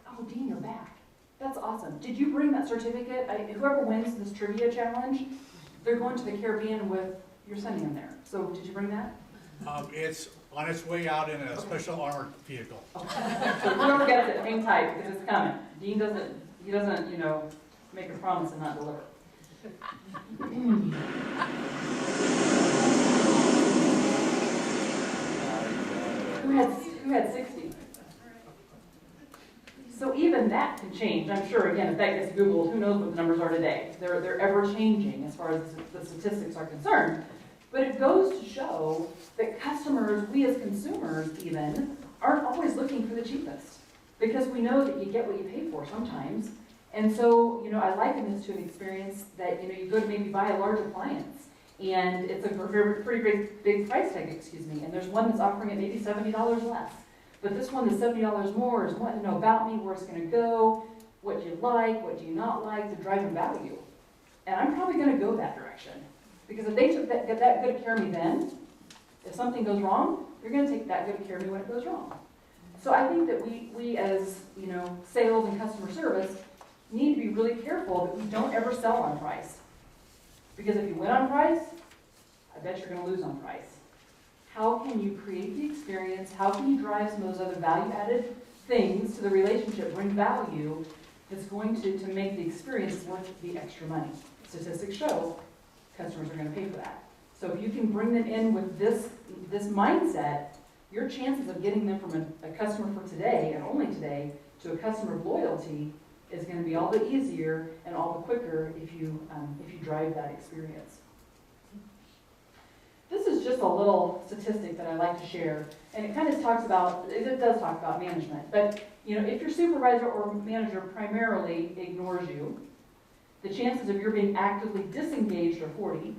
Oh, Dean, you're back. That's awesome. Did you bring that certificate? Whoever wins this trivia challenge, they're going to the Caribbean with, you're sending them there. So did you bring that? It's on its way out in a special armored vehicle. Okay. So whoever gets it, hang tight, because it's coming. Dean doesn't, make a promise and not deliver. Who had 60? So even that can change. I'm sure, again, if that gets Googled, who knows what the numbers are today. They're ever changing as far as the statistics are concerned. But it goes to show that customers, we as consumers even, aren't always looking for the cheapest. Because we know that you get what you pay for sometimes. And so, I liken this to an experience that, you go to maybe buy a large appliance. And it's a pretty great big price tag, and there's one that's offering it maybe $70 less. But this one that's $70 more is wanting to know about me, where it's going to go, what you like, what do you not like, to drive in value. And I'm probably going to go that direction. Because if they took that good of care of me then, if something goes wrong, you're going to take that good of care of me when it goes wrong. So I think that we as, sales and customer service need to be really careful that we don't ever sell on price. Because if you win on price, I bet you're going to lose on price. How can you create the experience? How can you drive some of those other value-added things to the relationship, bring value that's going to make the experience worth the extra money? Statistics show customers are going to pay for that. So if you can bring them in with this mindset, your chances of getting them from a customer for today and only today to a customer of loyalty is going to be all the easier and all the quicker if you drive that experience. This is just a little statistic that I like to share, and it kind of talks about, it does talk about management, but if your supervisor or manager primarily ignores you, The chances of your being actively disengaged are 40.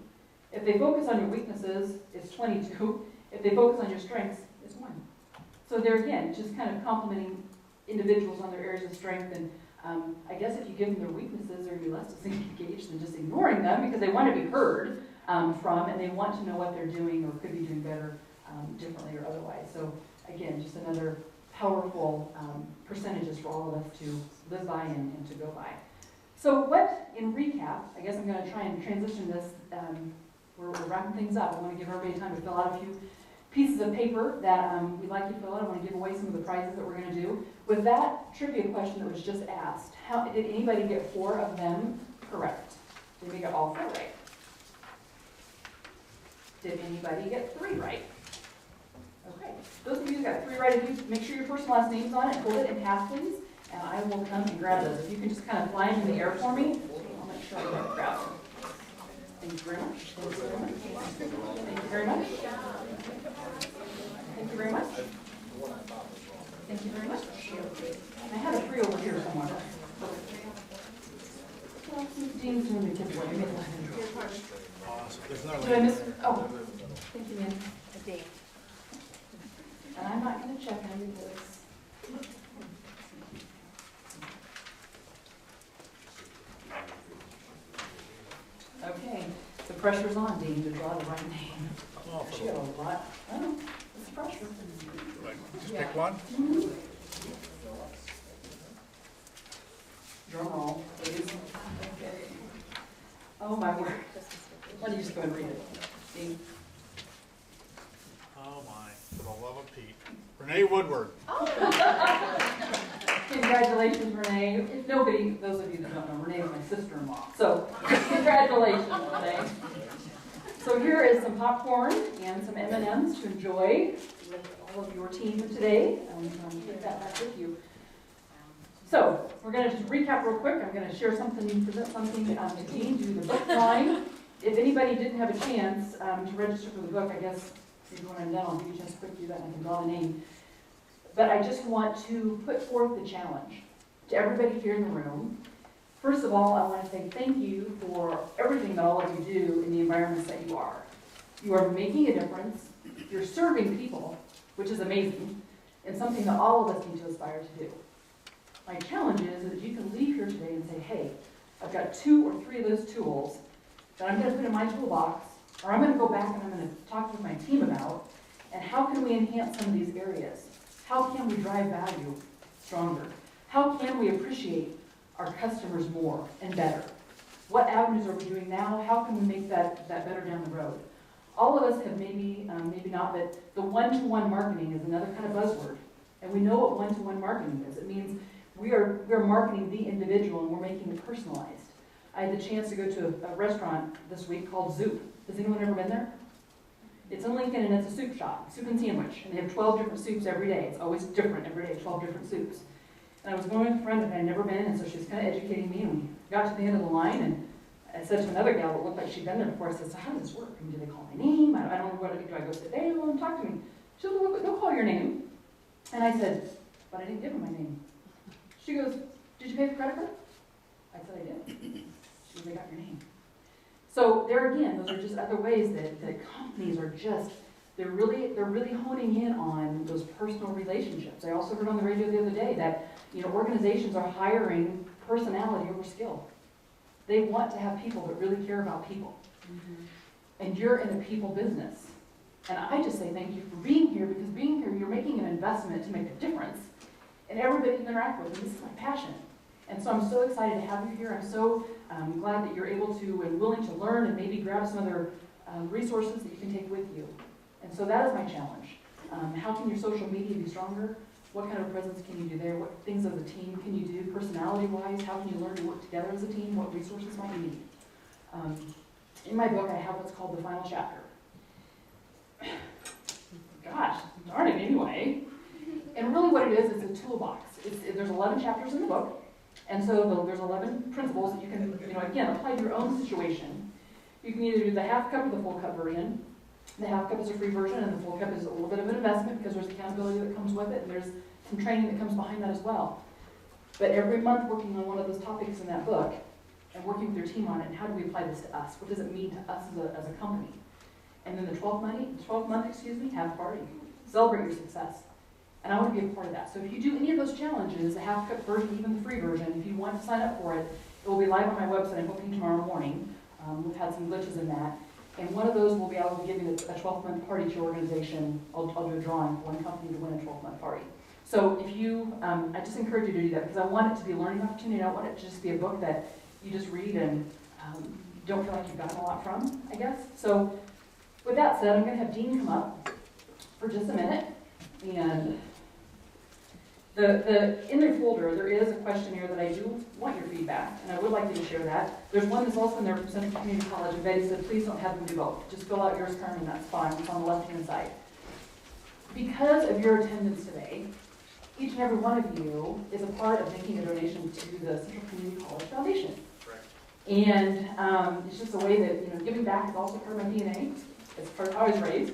If they focus on your weaknesses, it's 22. If they focus on your strengths, it's 1. So there again, just kind of complimenting individuals on their areas of strength. And I guess if you give them their weaknesses, they're going to be less disengaged than just ignoring them because they want to be heard from, and they want to know what they're doing or could be doing better differently or otherwise. So again, just another powerful percentages for all of us to live by and to go by. So what, in recap, I guess I'm going to try and transition this, we're wrapping things up. I want to give everybody time to fill out a few pieces of paper that we'd like you to fill out. I want to give away some of the prizes that we're going to do. With that trivia question that was just asked, did anybody get 4 of them correct? Did we get all 4 right? Did anybody get 3 right? Okay. Those of you who got 3 right, if you make sure your first and last name's on it, hold it in half, please, and I will come and grab those. If you can just kind of fly them in the air for me, I'll make sure I grab them. Thank you very much. Thank you very much. Thank you very much. Thank you very much. Thank you very much. I had a 3 over here somewhere. Well, Dean's doing the kids' way. Awesome. There's another Did I lady. miss? Oh, thank you, man. And I'm not going to check them because. Okay, the pressure's on, Dean, to draw the right name. Oh, She got a lot. Oh, it's pressure. Just pick one. Drum roll, please. Okay. Oh, my word. Why don't you just go and read it? Dean? Oh my, for the love of Pete. Renee Woodward. Congratulations, Renee. If nobody, those of you that don't know, Renee is my sister-in-law. So, congratulations, Renee. So here is some popcorn and some M&Ms to enjoy with all of your team today. Take that back with you. So, we're going to just recap real quick. I'm going to share something, present something to Dean, do the book drawing. If anybody didn't have a chance to register for the book, I guess maybe when I'm done, I'll give you a chance to quickly do that and I can draw the name. But I just want to put forth the challenge to everybody here in the room. First of all, I want to say thank you for everything that all of you do in the environments that you are. You are making a difference. You're serving people, which is amazing, and something that all of us need to aspire to do. My challenge is that you can leave here today and say, hey, I've got 2 or 3 of those tools that I'm going to put in my toolbox, or I'm going to go back and I'm going to talk with my team about, and how can we enhance some of these areas? How can we drive value stronger? How can we appreciate our customers more and better? What avenues are we doing now? How can we make that better down the road? All of us have maybe not, but the one-to-one marketing is another kind of buzzword. And we know what one-to-one marketing is. It means we are marketing the individual and we're making it personalized. I had the chance to go to a restaurant this week called Zoop. Has anyone ever been there? It's in Lincoln and it's a soup shop, soup and sandwich. And they have 12 different soups every day. It's always different every day, 12 different soups. And I was going with a friend that I'd never been, and so she was kind of educating me, and we got to the end of the line, and I said to another gal that looked like she'd been there before, I said, so how does this work? I mean, do they call my name? I don't know what do I go sit there and talk to me? She said, well, they'll call your name. And I said, but I didn't give her my name. She goes, did you pay the credit card? I said, I did. She goes, I got your name. So there again, those are just other ways that companies are just, they're really honing in on those personal relationships. I also heard on the radio the other day that organizations are hiring personality over skill. They want to have people that really care about people. Mm-hmm. And you're in a people business. And I just say thank you for being here, because being here, you're making an investment to make a difference in everybody you interact with. And this is my passion. And so I'm so excited to have you here. I'm so glad that you're able to and willing to learn and maybe grab some other resources that you can take with you. And so that is my challenge. How can your social media be stronger? What kind of presence can you do there? What things as a team can you do personality-wise? How can you learn to work together as a team? What resources might you need? In my book, I have what's called the final chapter. Gosh, darn it anyway. And really what it is a toolbox. There's 11 chapters in the book. And so there's 11 principles that you can, again, apply to your own situation. You can either do the half cup or the full cup version. The half cup is a free version, and the full cup is a little bit of an investment because there's accountability that comes with it, and there's some training that comes behind that as well. But every month working on one of those topics in that book, and working with your team on it, and how do we apply this to us? What does it mean to us as a company? And then the 12th month, have a party. Celebrate your success. And I want to be a part of that. So if you do any of those challenges, the half-cup version, even the free version, if you want to sign up for it, it will be live on my website, I'm hoping tomorrow morning. We've had some glitches in that. And one of those will be, I'll be giving a 12-month party to your organization. I'll do a drawing for one company to win a 12-month party. So if you, I just encourage you to do that because I want it to be a learning opportunity. I don't want it to just be a book that you just read and don't feel like you've gotten a lot from, I guess. So with that said, I'm going to have Dean come up for just a minute. And in their folder, there is a questionnaire that I do want your feedback, and I would like you to share that. There's one that's also in there from Central Community College, and Betty said, please don't have them do both. Just fill out yours, Carmen, that's fine. It's on the left-hand side. Because of your attendance today, each and every one of you is a part of making a donation to the Central Community College Foundation. Correct. And it's just a way that, giving back is also part of my DNA. It's part of how I was raised.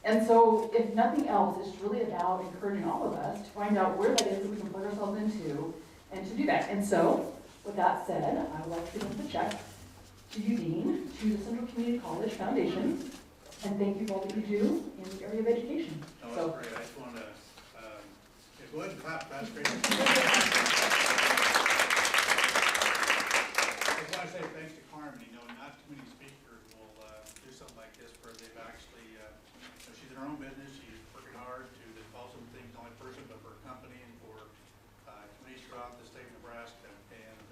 And so, if nothing else, it's really about encouraging all of us to find out where that is that we can plug ourselves into and to do that. And so, with that said, I would like to give the check to you, Dean, to the Central Community College Foundation, and thank you for all that you do in the area of education. No, So, that's great. I just wanted to, go ahead and clap. That's great. I just want to say thanks to Carmen. Not too many speakers will do something like this where they've actually, she's in her own business. She's working hard to involve some things, not only person, but for her company and for communities throughout the state of Nebraska. And,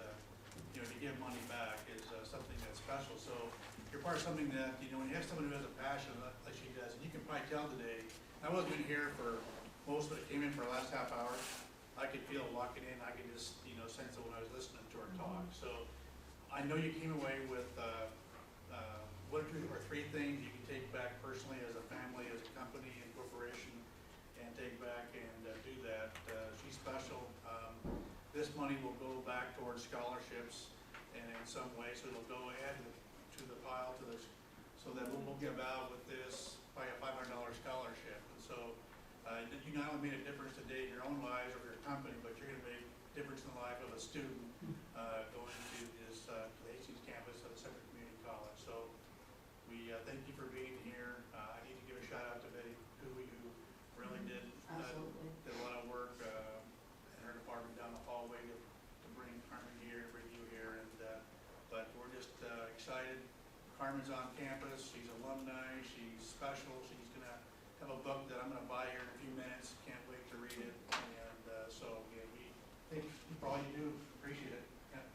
to give money back is something that's special. So you're part of something that, when you have someone who has a passion like she does, and you can probably tell today, I wasn't here for most of it, came in for the last half hour. I could feel walking in, I could just, sense it when I was listening to her talk. So I know you came away with one or two or three things you can take back personally as a family, as a company and corporation, and take back and do that. She's special. This money will go back towards scholarships and in some way, so it'll go add to the pile to this, so that we'll give out with this probably a $500 scholarship. And so you not only made a difference today in your own lives or your company, but you're going to make a difference in the life of a student going to this the Hastings campus of the Central Community College. So we thank you for being here. I need to give a shout out to Betty Cooey, who really did a lot of work in her department down the hallway to bring Carmen here, bring you here, and but we're just excited. Carmen's on campus. She's alumni. She's special. She's gonna have a book that I'm gonna buy here in a few minutes. Can't wait to read it. And so yeah, we thank you for all you do. Appreciate it. Yeah.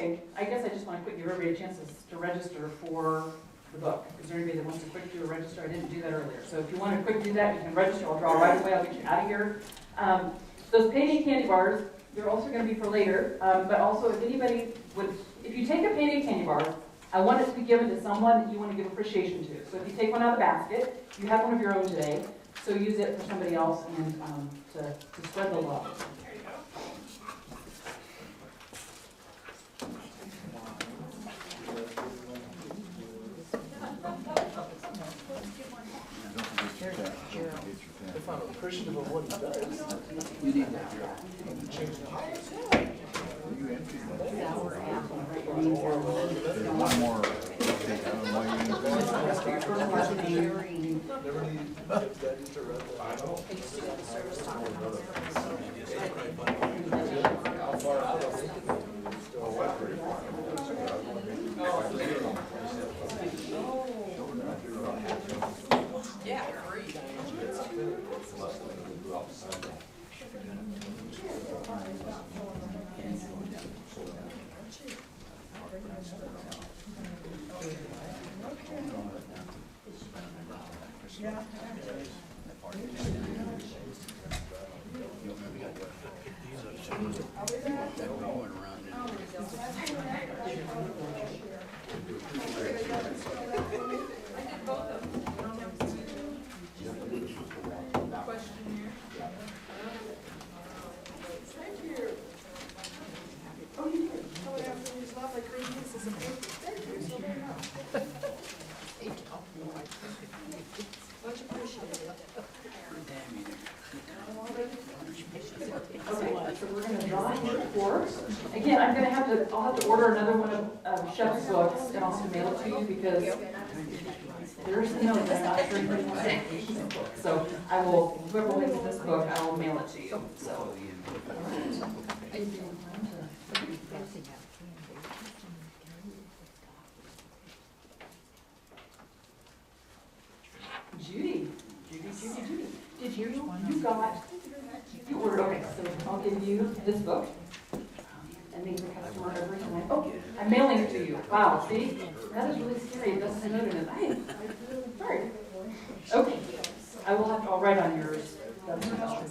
okay, I guess I just want to quick give everybody a chance to register for the book. Is there anybody that wants to quick do a register? I didn't do that earlier. So if you want to quick do that, you can register. I'll draw right away. I'll get you out of here. Those payday candy bars, they're also going to be for later. But also, if anybody would, if you take a payday candy bar, I want it to be given to someone that you want to give appreciation to. So if you take one out of the basket, you have one of your own today. So use it for somebody else and to spread the love. If I'm appreciative of what he does, change the height. You empty that. Sour apple, right? Your name's on it. There's one more. I don't know why you didn't do it. Never need to get that into red. I know. How far out of it? Still wet, pretty far. Yeah, agreed. Much appreciated. draw here for. Again, I'll have to order another one of Chef's books and also mail it to you because there's, I'm not sure anybody wants to book. So I will, whoever wins this book, I will mail it to you, so. Judy. Did you ordered, okay, so I'll give you this book. And make the customer every time. Oh, I'm mailing it to you. Wow, see? That is really scary. It doesn't note in it. Sorry. Okay. I'll write on yours. That's what I'll-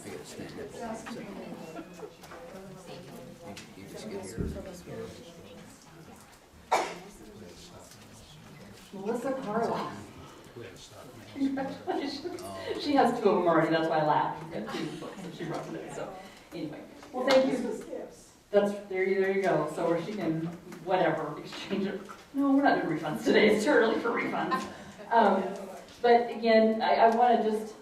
Melissa Carla. Congratulations. She has 2 of them already, that's why I laughed. She's got 2 books and she brought it, so anyway. Well, thank you. There you go. So where she can, whatever, exchange it. No, we're not doing refunds today. It's too early for refunds. But again, I want to just,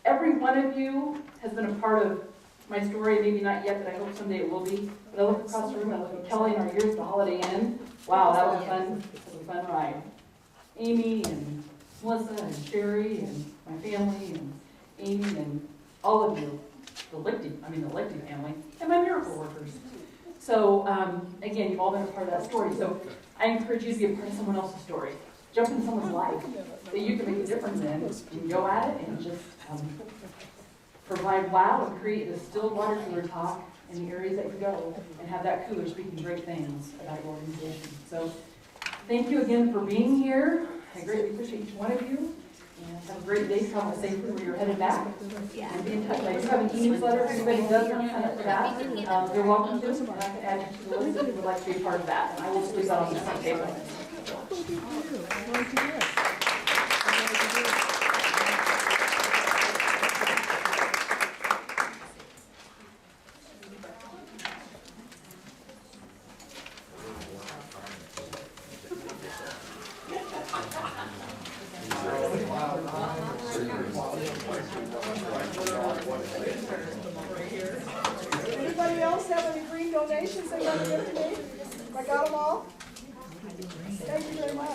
every one of you has been a part of my story. Maybe not yet, but I hope someday it will be. But I look across the room, I look at Kelly and our years at the Holiday Inn. Wow, that was fun. It was a fun ride. Amy and Melissa and Sherry and my family and Amy and all of you. The Lichty family, and my miracle workers. So, again, you've all been a part of that story. So, I encourage you to be a part of someone else's story. Jump into someone's life that you can make a difference in, and go at it and just provide wow and create a distilled water cooler talk in the areas that you go, and have that cooler speaking great things about your organization. So, thank you again for being here. I greatly appreciate each one of you. And have a great day, travel safely where you're headed back. And be in touch. I do have an e-newsletter if anybody does want to sign up for that. You're welcome to, and I can add you to the list if you would like to be a part of that. And I will leave that on the front table. Anybody else have any green donations they want to give to me? I got them all? Thank you very much.